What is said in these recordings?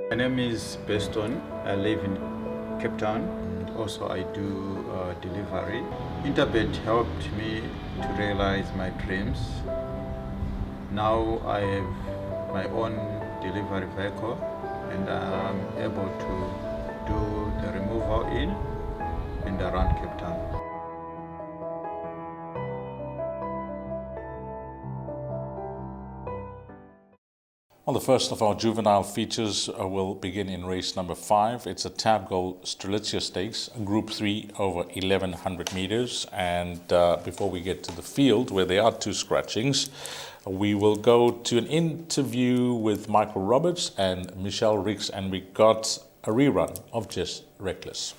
My name is Beston. I live in Cape Town. Also, I do delivery. Interbet helped me to realize my dreams. Now I have my own delivery vehicle and I'm able to do the removal in and around Cape Town. Well, the first of our juvenile features will begin in race number 5. It's a Tab Gold Strelitzia Stakes, Group 3 over 1100 meters. And before we get to the field, where there are 2 scratchings, we will go to an interview with Michael Roberts and Michelle Ricks, and we got a rerun of Just Reckless.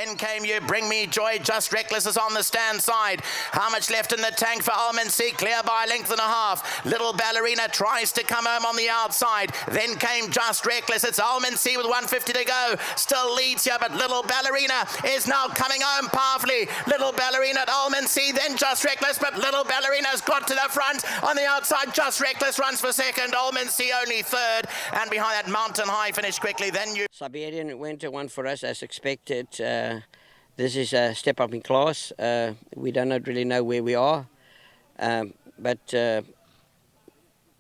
In came You Bring Me Joy. Just Reckless is on the stand side. How much left in the tank for Almancy? Clear by a length and a half. Little Ballerina tries to come home on the outside. Then came Just Reckless. It's Almancy with 150 to go. Still leads here, but Little Ballerina is now coming home powerfully. Little Ballerina at Almancy, then Just Reckless, but Little Ballerina's got to the front. On the outside, Just Reckless runs for second. Almancy only third. And behind that, Mountain High finished quickly. Then you... Siberian went to one for us as expected. This is a step up in class. We don't really know where we are, but you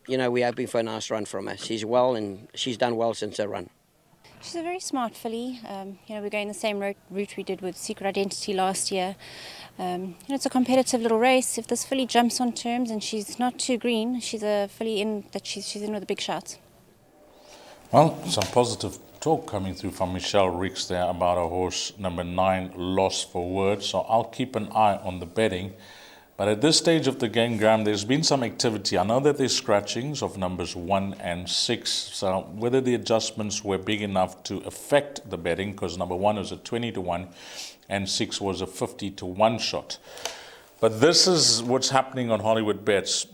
know, we're hoping for a nice run from her. She's well, and she's done well since her run. She's a very smart filly. You know, we're going the same route we did with Secret Identity last year. You know, it's a competitive little race. If this filly jumps on terms and she's not too green, she's a filly in that she's in with a big shot. Well, some positive talk coming through from Michelle Ricks there about a horse number 9, Lost for Words. So I'll keep an eye on the betting. But at this stage of the game, Graham, there's been some activity. I know that there's scratchings of numbers 1 and 6. So whether the adjustments were big enough to affect the betting, because number 1 was a 20 to 1 and 6 was a 50 to 1 shot. But this is what's happening on Hollywoodbets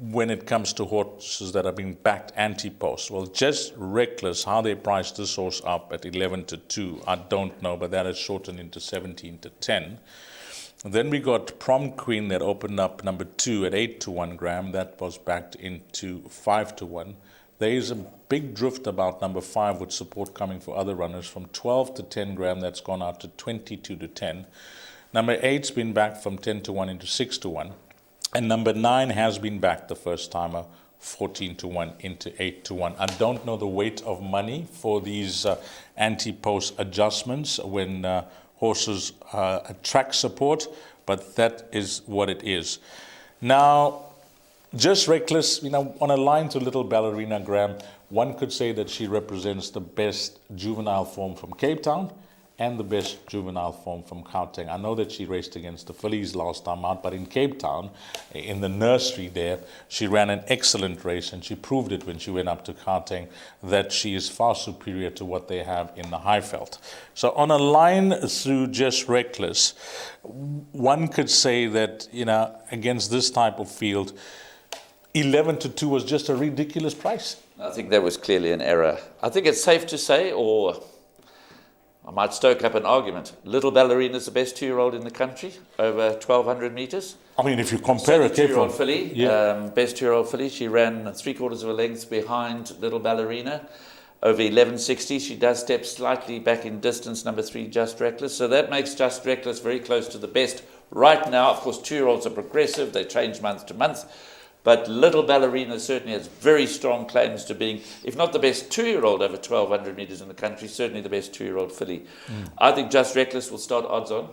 when it comes to horses that are being backed anti-post. Well, Just Reckless, how they priced this horse up at 11 to 2, I don't know, but that has shortened into 17 to 10. And then we got Prom Queen that opened up number 2 at 8 to 1 Graham. That was backed into 5 to 1. There is a big drift about number 5 with support coming for other runners from 12 to 10 Graham. That's gone out to 22 to 10. Number 8's been back from 10 to 1 into 6 to 1. And number 9 has been back the first timer, 14 to 1 into 8 to 1. I don't know the weight of money for these anti-post adjustments when horses attract support, but that is what it is. Now, Just Reckless, you know, on a line to Little Ballerina, Graham, one could say that she represents the best juvenile form from Cape Town and the best juvenile form from Gauteng. I know that she raced against the fillies last time out, but in Cape Town, in the nursery there, she ran an excellent race, and she proved it when she went up to Gauteng that she is far superior to what they have in the Highveld. So on a line through Just Reckless, one could say that, you know, against this type of field, 11 to 2 was just a ridiculous price. I think that was clearly an error. I think it's safe to say, or I might stoke up an argument, Little Ballerina is the best 2-year-old in the country, over 1,200 meters. I mean, if you compare it, 2-year-old filly, best 2-year-old filly. She ran 3/4 of a length behind Little Ballerina, over 1160. She does step slightly back in distance, number 3, Just Reckless. So that makes Just Reckless very close to the best right now. Of course, 2-year-olds are progressive. They change month to month. But Little Ballerina certainly has very strong claims to being, if not the best 2-year-old over 1,200 meters in the country, certainly the best 2-year-old filly. I think Just Reckless will start odds on.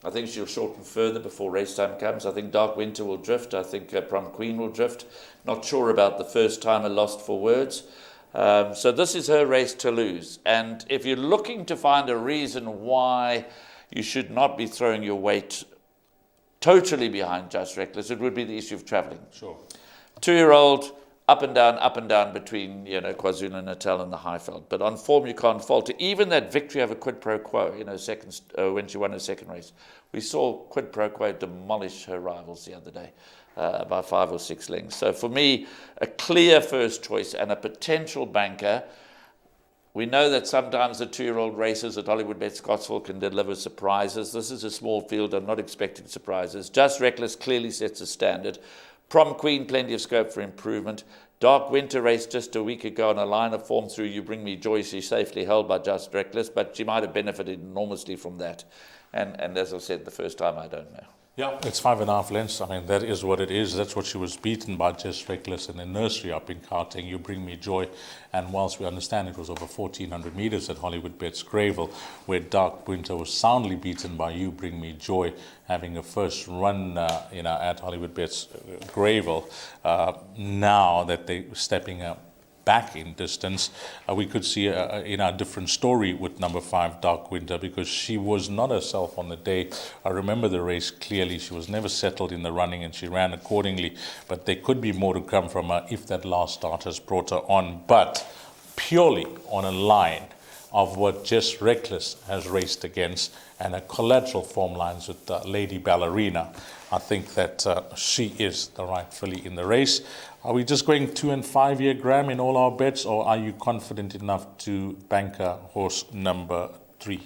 I think she'll shorten further before race time comes. I think Dark Winter will drift. I think Prom Queen will drift. Not sure about the first timer, Lost for Words. So this is her race to lose. And if you're looking to find a reason why you should not be throwing your weight totally behind Just Reckless, it would be the issue of travelling. Sure. 2-year-old, up and down between, you know, KwaZulu-Natal and the Highveld. But on form, you can't falter. Even that victory over Quid Pro Quo, you know, when she won her second race, we saw Quid Pro Quo demolish her rivals the other day by 5 or 6 lengths. So for me, a clear first choice and a potential banker. We know that sometimes the 2-year-old races at Hollywoodbets Scottsville can deliver surprises. This is a small field. I'm not expecting surprises. Just Reckless clearly sets a standard. Prom Queen, plenty of scope for improvement. Dark Winter raced just a week ago on a line of form through You Bring Me Joy. She's safely held by Just Reckless, but she might have benefited enormously from that. And as I said the first time, I don't know. Yeah, it's 5.5 lengths. I mean, that is what it is. That's what she was beaten by Just Reckless in the nursery up in Gauteng, You Bring Me Joy. And whilst we understand it was over 1,400 meters at Hollywoodbets Greyville, where Dark Winter was soundly beaten by You Bring Me Joy, having a first run at Hollywoodbets Greyville. Now that they're stepping up back in distance, we could see a different story with number 5, Dark Winter, because she was not herself on the day. I remember the race clearly. She was never settled in the running and she ran accordingly, but there could be more to come from her if that last start has brought her on. But purely on a line of what Just Reckless has raced against and a collateral form lines with Lady Ballerina, I think that she is the right filly in the race. Are we just going 2 and 5 year, Graham, in all our bets, or are you confident enough to banker horse number 3?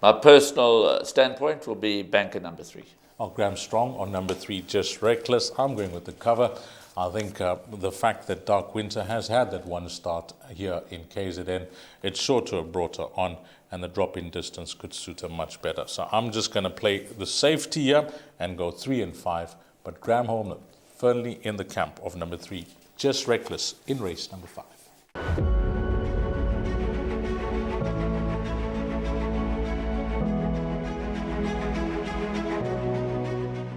My personal standpoint will be banker number 3. Oh, Graham strong on number 3, Just Reckless. I'm going with the cover. I think the fact that Dark Winter has had that one start here in KZN, it's sure to have brought her on, and the drop in distance could suit her much better. So I'm just going to play the safety here and go 3 and 5. But Graham Holman firmly in the camp of number 3, Just Reckless, in race number 5.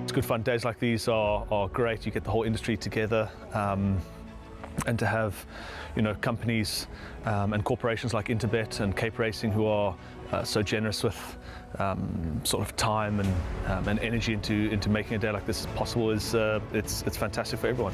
It's good fun. Days like these are great. You get the whole industry together, and to have, companies and corporations like Interbet and Cape Racing who are so generous with sort of time and energy into making a day like this possible is it's fantastic for everyone.